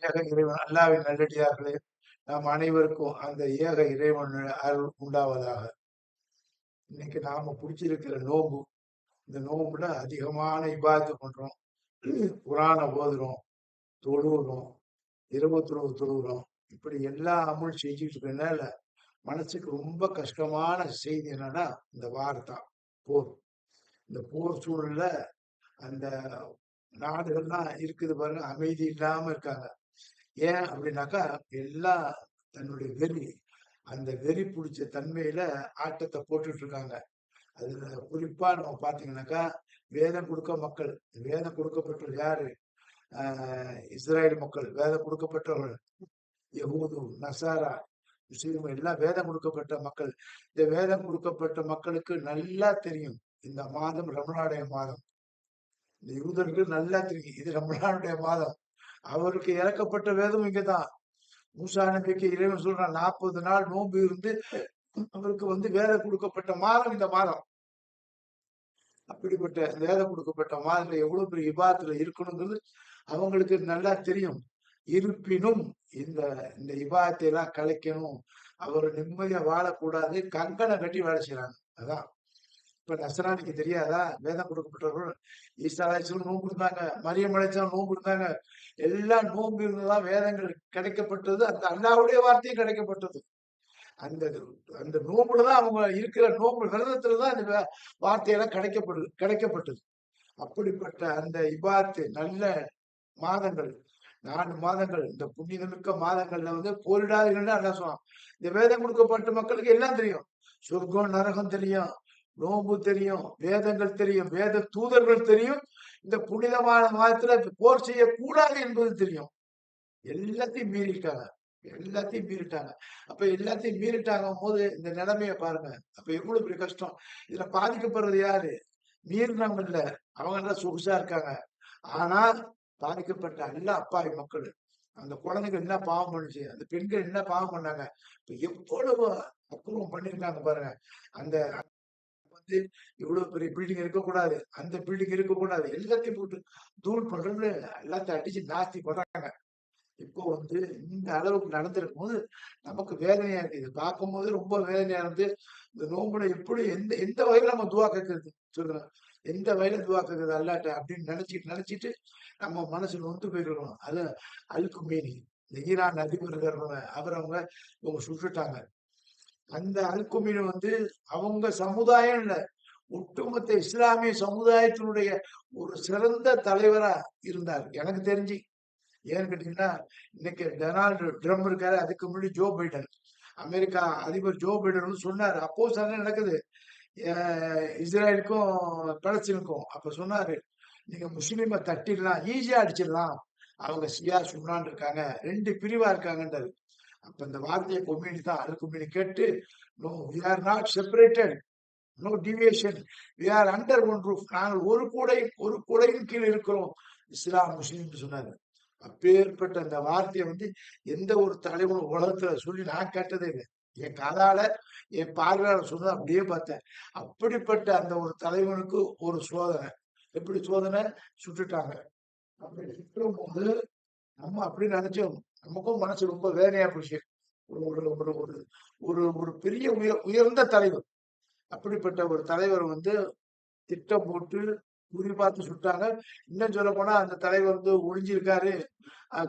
ஏக இறைவன் அல்லாவின் நல்லடியார்களே, நாம் அனைவருக்கும் அந்த ஏக இறைவன் அருள் உண்டாவதாக. இன்னைக்கு நாம பிடிச்சிருக்கிற நோன்பு, இந்த நோன்புல அதிகமான இபாதத்து பண்றோம். குரானை ஓதுறோம், தொழுகிறோம், 21 தொழுகிறோம். இப்படி எல்லா அமல் செஞ்சுட்டு இருக்கனால மனசுக்கு ரொம்ப கஷ்டமான செய்தி என்னன்னா இந்த வார்த்தை போர். இந்த போர் சூழல்ல அந்த நாடுகள்லாம் இருக்குது பாருங்க, அமைதி இல்லாம இருக்காங்க. ஏன் அப்படின்னாக்கா எல்லாம் தன்னுடைய வெறி, அந்த வெறி பிடிச்ச தன்மையில ஆட்டத்தை போட்டுட்டு இருக்காங்க. அதுல குறிப்பா நம்ம பாத்தீங்கன்னாக்கா வேதம் கொடுக்க மக்கள், வேதம் கொடுக்கப்பட்டவர் யாரு? இஸ்ராயல் மக்கள் வேதம் கொடுக்கப்பட்டவர்கள். யகூது, நசாரா, முஸ்லீம் எல்லாம் வேதம் கொடுக்கப்பட்ட மக்கள். இந்த வேதம் கொடுக்கப்பட்ட மக்களுக்கு நல்லா தெரியும் இந்த மாதம் ரமலானுடைய மாதம். இந்த யூதருக்கு நல்லா தெரியும் இது ரமலானுடைய மாதம். அவருக்கு இறக்கப்பட்ட வேதம் இங்கதான். மூசா நபிக்கு இறைவன் சொல்றான் 40 நாள் நோன்பு இருந்து அவருக்கு வேதம் கொடுக்கப்பட்ட மாதம் இந்த மாதம். அப்படிப்பட்ட வேதம் கொடுக்கப்பட்ட மாதத்துல எவ்வளவு பெரிய இபாதத்துல இருக்கணுங்கிறது அவங்களுக்கு நல்லா தெரியும். இருப்பினும் இந்த இந்த இபாதத்தை எல்லாம் கலைக்கணும், அவர் நிம்மதியா வாழக்கூடாது, கங்கணம் கட்டி வேலை செய்யறாங்க. அதான் இப்ப நசராணிக்கு தெரியாதா? வேதம் கொடுக்கப்பட்டவர்கள் ஈசா அலைஹிஸ்ஸலாம் நோன்பு இருந்தாங்க, மரியம் அலைஹிஸ்ஸலாம் நோன்பு இருந்தாங்க. எல்லாம் நோன்பு இருந்துதான் வேதங்கள் கிடைக்கப்பட்டது. அந்த அல்லாஹ்வுடைய வார்த்தையும் கிடைக்கப்பட்டது. அந்த அந்த நோன்புலதான் அவங்க இருக்கிற நோன்பு விரதத்துலதான் அந்த வார்த்தையெல்லாம் கிடைக்கப்பட்டது. அப்படிப்பட்ட அந்த இபாத்து நல்ல மாதங்கள், 4 மாதங்கள், இந்த புனிதமிக்க மாதங்கள்ல போரிடாதீங்கன்னு அல்லாஹ் சொன்னான். இந்த வேதம் கொடுக்கப்பட்ட மக்களுக்கு எல்லாம் தெரியும். சொர்க்கம் நரகம் தெரியும், நோன்பு தெரியும், வேதங்கள் தெரியும், வேத தூதர்கள் தெரியும். இந்த புனிதமான மாதத்துல போர் செய்யக்கூடாது என்பது தெரியும். எல்லாத்தையும் மீறிட்டாங்க, எல்லாத்தையும் மீறிட்டாங்க. அப்ப எல்லாத்தையும் மீறிட்டாங்க போது இந்த நிலைமைய பாருங்க. அப்ப எவ்வளவு பெரிய கஷ்டம். இதுல பாதிக்கப்படுறது யாரு? மீறினவங்க இல்ல, அவங்க எல்லாம் சொகுசா இருக்காங்க. ஆனா பாதிக்கப்பட்ட எல்லா அப்பாவி மக்கள், அந்த குழந்தைகள் என்ன பாவம் பண்ணுச்சு, அந்த பெண்கள் என்ன பாவம் பண்ணாங்க, இப்ப எவ்வளவு அக்கிரமம் பண்ணிருக்காங்க பாருங்க. அந்த வந்து இவ்வளவு பெரிய பில்டிங் இருக்கக்கூடாது, அந்த பில்டிங் இருக்கக்கூடாது, எல்லாத்தையும் போட்டு தூள் பண்றது, எல்லாத்தையும் அடிச்சு நாஸ்தி பண்றாங்க. இப்போ இந்த அளவுக்கு நடந்திருக்கும் போது நமக்கு வேதனையா இருக்கு. இது பார்க்கும்போது ரொம்ப வேதனையா இருந்து இந்த நோம்புல எப்படி எந்த எந்த வகையில நம்ம துவா கேட்கறது சொல்லுங்க. எந்த வகையில துவா கேட்கறது அல்லாட்ட அப்படின்னு நினைச்சிட்டு நம்ம மனசு நொந்து போயிடணும். அது அல் குமேனி, இந்த ஈரான் அதிபர் இருக்கிறவங்க அவங்க இவங்க சுட்டுட்டாங்க. அந்த அல் குமேனி அவங்க சமுதாயம் இல்ல, ஒட்டுமொத்த இஸ்லாமிய சமுதாயத்தினுடைய ஒரு சிறந்த தலைவரா இருந்தார் எனக்கு தெரிஞ்சு. ஏன்னு கேட்டீங்கன்னா இன்னைக்கு டொனால்டு ட்ரம்ப் இருக்காரு, அதுக்கு முன்னாடி ஜோ பைடன், அமெரிக்கா அதிபர் ஜோ பைடன் சொன்னாரு. அப்போ சண்டை நடக்குது இஸ்ரேலுக்கும் பலஸ்தீனுக்கும். அப்ப சொன்னாரு, நீங்க முஸ்லீமை தட்டிடலாம், ஈஸியா அடிச்சிடலாம், அவங்க சியா சுன்னான் இருக்காங்க, 2 பிரிவா இருக்காங்கன்றாரு. அப்ப இந்த வார்த்தையை கொம்யூனி தான் அது communicate, no we are not separated, no deviation, we are under one roof, நாங்கள் ஒரு கூடையின் கீழ் இருக்கிறோம் இஸ்லாம் முஸ்லீம் சொன்னாரு. அப்பேற்பட்ட அந்த வார்த்தையை எந்த ஒரு தலைவனும் உலகத்துல சொல்லி நான் கேட்டதே இல்லை. என் காதால என் பார்வையால சொன்னதை அப்படியே பார்த்தேன். அப்படிப்பட்ட அந்த ஒரு தலைவனுக்கு ஒரு சோதனை. எப்படி சோதனை? சுட்டுட்டாங்க. அப்படி சுற்றும் போது நம்ம அப்படி நினைச்சோம், நமக்கும் மனசு ரொம்ப வேதனையா போச்சு. ஒரு ஒரு ஒரு ஒரு ஒரு ஒரு பெரிய உயர்ந்த தலைவர், அப்படிப்பட்ட ஒரு தலைவர் திட்டம் போட்டு குறி பார்த்து சுட்டாங்க. இன்னும் சொல்ல போனா அந்த தலைவர் ஒளிஞ்சிருக்காரு,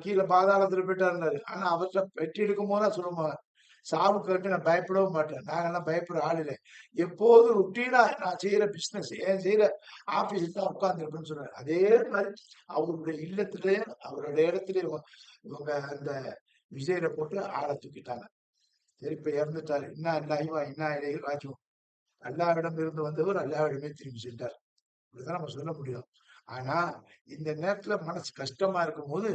கீழே பாதாளத்துல போயிட்டாருன்னாரு. ஆனா அவர்கிட்ட பெட்டி எடுக்கும் போது சொல்லுவாங்க, சாவு கேட்டு நான் பயப்படவும் மாட்டேன், நாங்கெல்லாம் பயப்படுற ஆள் இல்லை, எப்போதும் ருட்டீனா நான் செய்யற பிசினஸ், ஏன் செய்யற ஆபீஸ் தான் உட்கார்ந்துருப்பேன்னு சொன்னாரு. அதே மாதிரி அவருடைய இல்லத்திலே அவருடைய இடத்துல இவங்க அந்த விஜயில போட்டு ஆளை தூக்கிட்டாங்க. சரி, இப்ப இறந்துட்டாரு, என்ன இல்லாய்வா என்ன இலையில் ராஜ்யம், அல்லாவிடம் இருந்து வந்தவர் அல்லாவிடமே திரும்பி சென்றார். இப்படிதான் நம்ம சொல்ல முடியும். ஆனா இந்த நேரத்துல மனசு கஷ்டமா இருக்கும்போது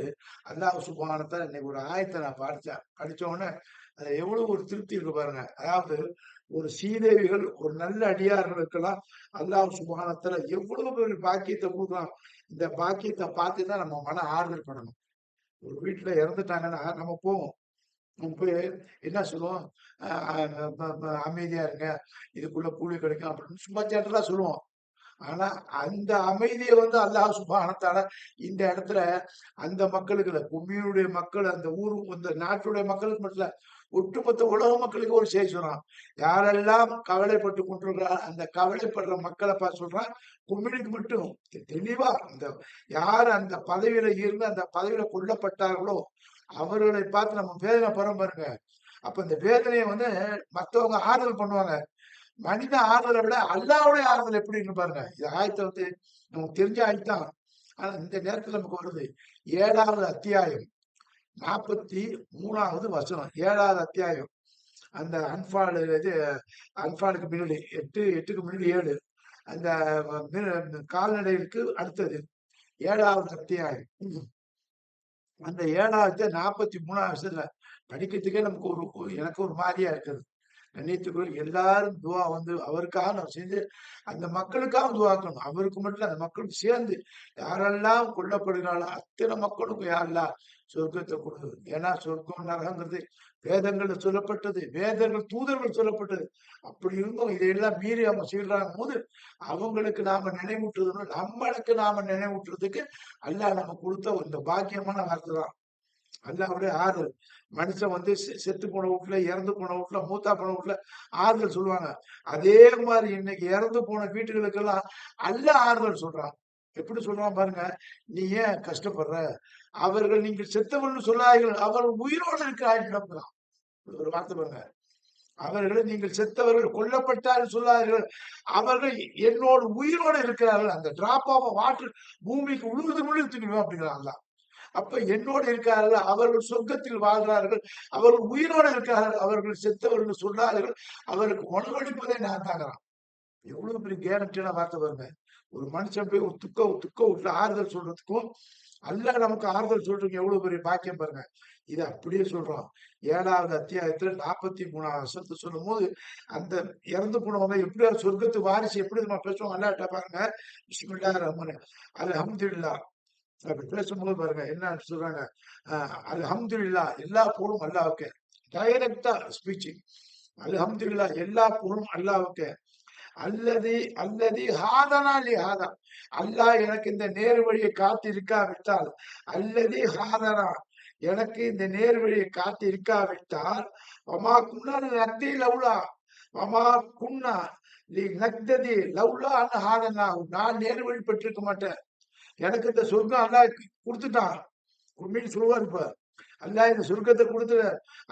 அல்லாஹ் சுப்ஹானஹு வ தஆலா இன்னைக்கு ஒரு ஆயத்தை நான் படிச்ச உடனே அதுல எவ்வளவு ஒரு திருப்தி இருக்கு பாருங்க. அதாவது ஒரு சீதேவிகள், ஒரு நல்ல அடியார்களுக்கெல்லாம் அல்லாஹ் சுப்ஹானஹு வ தஆலா எவ்வளவு பெரிய பாக்கியத்தை கொடுக்கலாம். இந்த பாக்கியத்தை பார்த்து தான் நம்ம மன ஆறுதல் படணும். ஒரு வீட்டுல இறந்துட்டாங்கன்னா நம்ம போவோம், நம்ம போய் என்ன சொல்லுவோம், அமைதியா இருங்க, இதுக்குள்ள கூலி கிடைக்கும் அப்படின்னு சும்மா சேட்டலா சொல்லுவோம். ஆனா அந்த அமைதியை வந்து அல்லாஹ் சுப்ஹானஹு வ தஆலா இந்த இடத்துல அந்த மக்களுக்கு இல்ல, கும்மியுடைய மக்கள், அந்த ஊரு, அந்த நாட்டுடைய மக்களுக்கு மட்டும் இல்ல, ஒட்டுமொத்த உலக மக்களுக்கு ஒரு செய்தி சொல்றான். யாரெல்லாம் கவலைப்பட்டு கொண்டிருக்கிறார், அந்த கவலைப்படுற மக்களை பார்த்து சொல்றான். கும்மினுக்கு மட்டும் தெளிவா இந்த யார் அந்த பதவியில இருந்து அந்த பதவியில கொல்லப்பட்டார்களோ அவர்களை பார்த்து நம்ம வேதனைப்படுறோம் பாருங்க. அப்ப இந்த வேதனையை வந்து மத்தவங்க ஆறுதல் பண்ணுவாங்க. மனித ஆறுதலை விட அல்லாஹ்வுடைய ஆறுதல் எப்படி இருக்கு பாருங்க. இந்த ஆயத்தை வந்து நமக்கு தெரிஞ்ச ஆயத்து தான். ஆனா இந்த நேரத்துல நமக்கு வருது. 7வது அத்தியாயம் 43வது வசனம். 7வது அத்தியாயம். அந்த அன்பால் இது, அன்பாலுக்கு முன்னாடி 8க்கு முன்னாடி 7. அந்த கால்நடைகளுக்கு அடுத்தது 7வது அத்தியாயம். அந்த 7வது 43வது வசனத்துல படிக்கிறதுக்கே நமக்கு எனக்கு ஒரு மாதிரியா இருக்குது. கண்ணியத்துக்குள் எல்லாரும் துவா வந்து அவருக்காக நம்ம செஞ்சு அந்த மக்களுக்காக துவாக்கணும். அவருக்கு மட்டும் இல்ல, அந்த மக்களுக்கு சேர்ந்து யாரெல்லாம் கொல்லப்படுகிறாளோ அத்தனை மக்களுக்கும் யாரெல்லாம் சொர்க்கத்தை கொடுக்குது. ஏன்னா சொர்க்கம் நரகங்கிறது வேதங்கள்ல சொல்லப்பட்டது, வேதங்கள் தூதர்கள் சொல்லப்பட்டது. அப்படி இருந்தும் இதையெல்லாம் மீறி அவங்க செய்யறாங்க போது அவங்களுக்கு நாம நினைவூட்டுறதுன்னு, நம்மளுக்கு நாம நினைவூட்டுறதுக்கு அல்லாஹ் நம்ம கொடுத்த இந்த பாக்கியமான வார்த்தை தான். அல்லாஹ்வுடைய ஆறுதல். மனுஷன் வந்து செத்து போன வீட்டுல, இறந்து போன வீட்டுல, மூத்தா போன வீட்டுல ஆறுதல் சொல்லுவாங்க. அதே மாதிரி இன்னைக்கு இறந்து போன வீட்டுகளுக்கெல்லாம் அல்லாஹ் ஆறுதல் சொல்றான். எப்படி சொல்றான் பாருங்க. நீ ஏன் கஷ்டப்படுற? அவர்கள் நீங்கள் செத்தவர்கள் சொல்லாதீர்கள், அவர்கள் உயிரோடு இருக்கிறார்கள். ஒரு வார்த்தை பாருங்க. அவர்களை நீங்கள் செத்தவர்கள் கொல்லப்பட்டார்கள் சொல்லாதீர்கள், அவர்கள் என்னோடு உயிரோடு இருக்கிறார்கள். அந்த டிராப் ஆஃப் வாட்டர் பூமிக்கு உழுது தூக்கிடுவேன் அப்படிங்கிறாங்க. அப்ப என்னோடு இருக்கிறார்கள், அவர்கள் சொர்க்கத்தில் வாழ்கிறார்கள், அவர்கள் உயிரோடு இருக்கிறார்கள், அவர்கள் செத்தவர்கள் சொன்னார்கள், அவருக்கு உணவளிப்பதை நான் தாங்கிறான். எவ்வளவு பெரிய கேரண்டியான வார்த்தை பாருங்க. ஒரு மனுஷன் போய் ஒரு துக்க வீட்டுல ஆறுதல் சொல்றதுக்கும் அல்லாஹ் நமக்கு ஆறுதல் சொல்றதுக்கு எவ்வளவு பெரிய பாக்கியம் பாருங்க. இதை அப்படியே சொல்றோம். 7வது அத்தியாயத்துல 43வது வசனத்தை சொல்லும் போது அந்த இறந்து போனவங்க எப்படியா சொர்க்கத்து வாரிசு எப்படி நம்ம பேசுவோம் அல்லாஹ்ட்ட பாருங்க. பிஸ்மில்லாஹிர் ரஹ்மானிர் ரஹீம். அல்ஹம்துலில்லாஹ் அப்படி பேசும்போது பாருங்க என்ன சொல்றாங்க. அல்ஹம்துலில்லாஹ் எல்லா புகழும் அல்லாஹ்வுக்கே. டைரக்டா ஸ்பீச். அல்ஹம்துலில்லாஹ் எல்லா புகழும் அல்லாஹ்வுக்கே. அல்லது அல்லது ஹாதனா லி ஹாதா, அல்லாஹ் எனக்கு இந்த நேர் வழியை காத்து இருக்காவிட்டால், அல்லது ஹாதனா எனக்கு இந்த நேர் வழியை காத்து இருக்காவிட்டால், வமா குன்னா நக்தி லவ்லா, வமா குன்னா லி நக்ததி லவ்லா அன் ஹாதனா, நான் நேர் வழி பெற்றிருக்க மாட்டேன். எனக்கு இந்த சொர்க்கம் அல்லாஹ் கொடுத்துட்டான். உண்மைன்னு சொல்லுவார். இப்ப அல்லாஹ் இந்த சொர்க்கத்தை கொடுத்து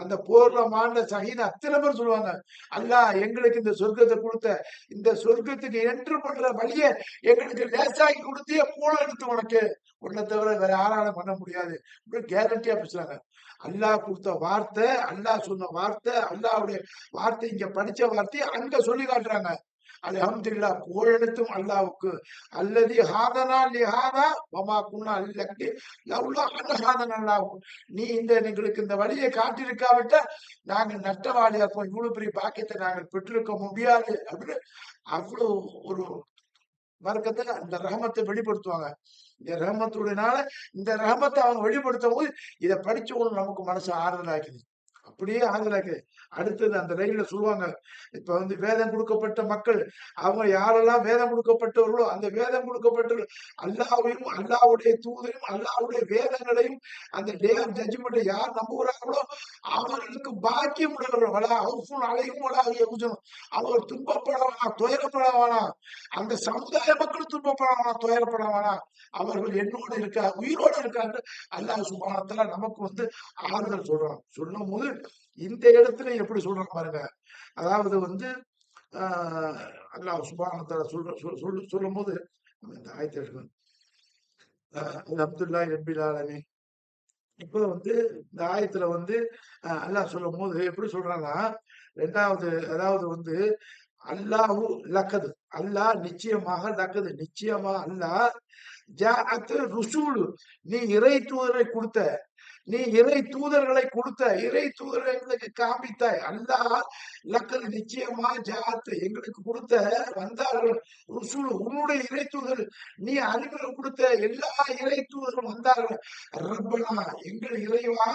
அந்த போர்ல மாண்ட சஹீத் அத்தனை பேர் சொல்லுவாங்க, அல்லாஹ் எங்களுக்கு இந்த சொர்க்கத்தை கொடுத்த, இந்த சொர்க்கத்துக்கு என்ட்ரு பண்ற வழிய எங்களுக்கு லேசாக்கி கொடுத்திய போல எடுத்து உனக்கு, உன்னை தவிர வேற யாராலும் பண்ண முடியாது கேரண்டியா பேசுறாங்க. அல்லாஹ் கொடுத்த வார்த்தை, அல்லாஹ் சொன்ன வார்த்தை, அல்லாஹ்வுடைய வார்த்தை, இங்க படிச்ச வார்த்தையை அங்க சொல்லி காட்டுறாங்க. அல்ஹம்துலில்லாஹ் புகழெடுத்தும் அல்லாஹ்வுக்கு. அல்லது ஹாதனா லி ஹாதா வமா குன்னா லக்கி லவ்லா அன் ஹாதனல்லாஹ், நீ இந்த எங்களுக்கு இந்த வழியை காட்டியிருக்காவிட்டா நாங்கள் நட்டவாளியா இருப்போம், இவ்வளவு பெரிய பாக்கியத்தை நாங்கள் பெற்றிருக்க முடியாது அப்படின்னு அவ்வளவு ஒரு வர்க்கத்துல அந்த ரஹமத்தை வெளிப்படுத்துவாங்க. இந்த ரஹமத்துடையனால இந்த ரஹமத்தை அவங்க வெளிப்படுத்தும் போது இதை படிச்சவங்க நமக்கு மனசு ஆறுதல் ஆக்குது. அப்படியே ஆறுதலாக்கு. அடுத்தது அந்த ரயில்ல சொல்லுவாங்க, இப்ப வந்து வேதம் கொடுக்கப்பட்ட மக்கள், அவங்க யாரெல்லாம் வேதம் கொடுக்கப்பட்டவர்களோ அந்த வேதம் கொடுக்கப்பட்டவர்கள் அல்லாஹ்வையும் அல்லாஹ்வுடைய தூதரையும் அல்லாஹ்வுடைய வேதங்களையும் அந்த டே ஆஃப் ஜட்ஜ்மெண்ட் யார் நம்புகிறார்களோ அவர்களுக்கு பாக்கியம் உள்ளவர்கள். வலா ஹவுஃபுன் அலைஹிம் வலா ஹும் யஹ்சனூன், அவர் துன்பப்பட வேணாம், துயரப்பட வேணாம். அந்த சமுதாய மக்கள் துன்பப்பட வேணாம், துயரப்பட வேணாம். அவர்கள் என்னோடு இருக்க உயிரோடு இருக்காங்க. அல்லாஹ் சுப்ஹானஹு வ தஆலா நமக்கு வந்து ஆறுதல் சொல்றான். சொல்லும் போது இந்த இடத்துல எப்படி சொல்றான் பாருங்க. அதாவது வந்து அல்லாஹ் சுப்ஹானஹு வ தஆலா சொல்லும் போது இந்த ஆயத்தை எடுக்கணும். அல்ஹம்துலில்லாஹி ரப்பில் ஆலமீன். இப்ப வந்து இந்த ஆயத்துல வந்து அல்லாஹ் சொல்லும் போது எப்படி சொல்றான்னா, 2வது அதாவது வந்து அல்லாஹு லக்கது, அல்லாஹ் நிச்சயமாக லக்கது, நிச்சயமா அல்லாஹ் ஜாஅத் ருசூலு, நீ இறை தூதரை கொடுத்த, நீ இறை தூதர்களை கொடுத்த, இறை தூதர்களை எங்களுக்கு காண்பித்தாய். அல்லாஹ் லக்கது நிச்சயமா ஜாஅத் எங்களுக்கு கொடுத்த வந்தார்கள், ருசூலு உன்னுடைய இறை தூதர், நீ அறிமுகம் கொடுத்த எல்லா இறை தூதர்களும் வந்தார்கள். ரப்பனா எங்கள் இறைவா,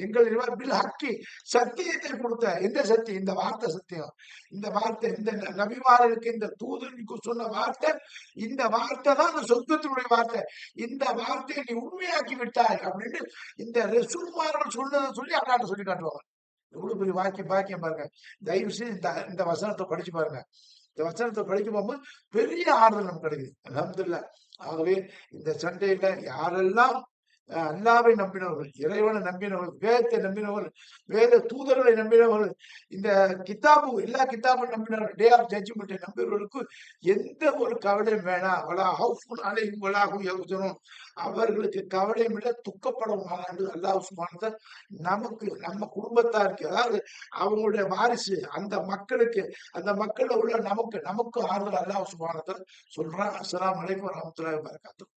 எங்கள் பில் ஹக்கி சத்தியத்தை கொடுத்த எந்த சத்தியம்? இந்த வார்த்தை சத்தியம். இந்த வார்த்தை இந்த நபிமார்களுக்கு இந்த தூதனுக்கு சொன்ன வார்த்தை, இந்த வார்த்தை தான் அந்த சொர்க்கத்தினுடைய வார்த்தை. இந்த வார்த்தையை நீ உண்மையாக்கி விட்டாய் அப்படின்னு இந்த ரசூல்மார்கள் சொன்னதை சொல்லி அல்லாட்ட சொல்லி காட்டுவாங்க. எவ்வளவு பெரிய பாக்கியம் பாருங்க. தயவு செய்து இந்த வசனத்தை படிச்சு பாருங்க. இந்த வசனத்தை படிக்கும் போகும்போது பெரிய ஆறுதல் நமக்கு கிடைக்குது. அல்ஹம்துலில்லாஹ். ஆகவே இந்த சண்டையில யாரெல்லாம் அல்லாவை நம்பினவர்கள், இறைவனை நம்பினவர்கள், வேதத்தை நம்பினவர்கள், வேத தூதர்களை நம்பினவர்கள், இந்த கிதாபு எல்லா கிதாபும் நம்பினவர்கள், டே ஆஃப் ஜட்ஜ்மெண்ட்டை நம்பினவர்களுக்கு எந்த ஒரு கவலையும் வேணாம். வலா ஹவுஃபுன் அலைஹிம் வலா ஹும் யஹ்சனூன். அவர்களுக்கு கவலையும் இல்லை, துக்கப்படவும் மாட்டாங்க. அல்லாஹ் சுப்ஹானஹு நமக்கு நம்ம குடும்பத்தாருக்கு, அதாவது அவங்களுடைய வாரிசு அந்த மக்களுக்கு, அந்த மக்கள்ல உள்ள நமக்கு ஆறுதல் அல்லாஹ் சுப்ஹானஹு சொல்றான். அஸ்ஸலாமு அலைக்கும் வரஹ்மத்துல்லாஹி வபரகாத்துஹு.